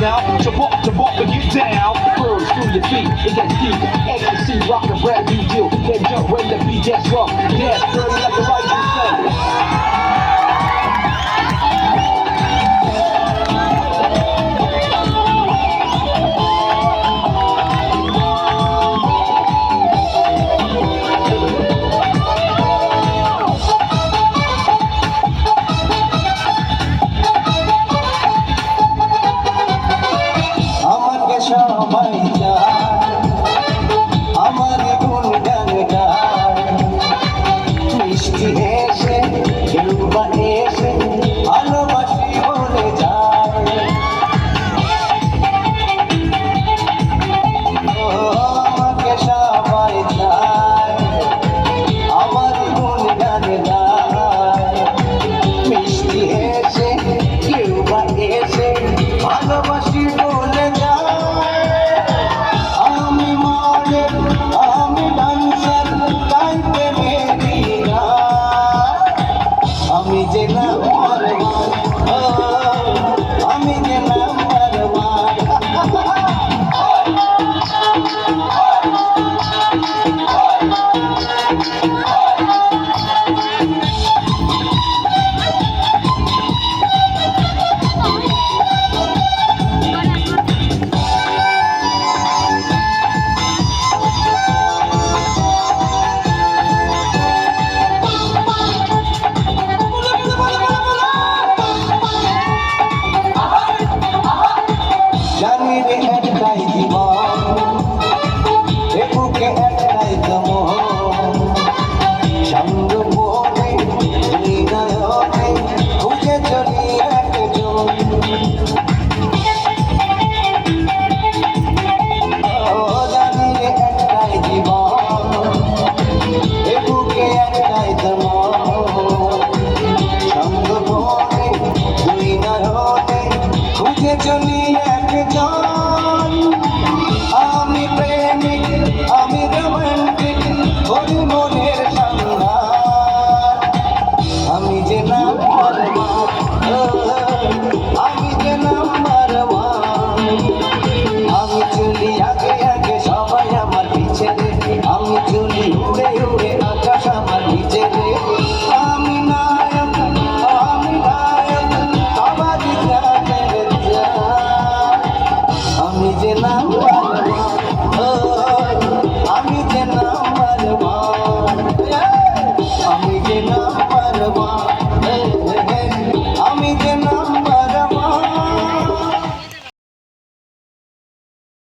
now. Jump up and get down. Birds through your feet, it gets deep. Ecstasy, rock a brand new deal. Then jump when the beat gets rough. Dance dirty like the rising sun. সবাই চায় আমার গুণগান গায় মিষ্টি হেসে কেউ বা এসে ভালোবাসি বলে যায় আমাকে সবাই চায় আমার গুণগান গায় মিষ্টি হেসে কেউ বা এসে ভালোবাসি বলে যায় আমি যে নাম্বার ওয়ান আমি যে নাম্বার ওয়ান জানি রে একটাই জীবন এ বুকে একটাই দমন সঙ্গ বলে হৃদয়তে খুঁজে চলি একজন জানি রে একটাই জীবন এ বুকে একটাই দমন সঙ্গ বলে হৃদয়তে খুঁজে চলি আমি প্রেমিক আমি রোমান্টিক ওই মনের সন্ধান আমি যে নাম্বার ওয়ান আমি যে নাম্বার ওয়ান আমি চলি আগে আগে সবাই আমার পিছে রে আমি চলি উড়ে উড়ে আকাশ আমার নিচে রে আমি নায়ক সবারই জানের আমি যে নাম্বার আমি যে নাম্বার ওয়ান আমি যে নাম্বার ওয়ান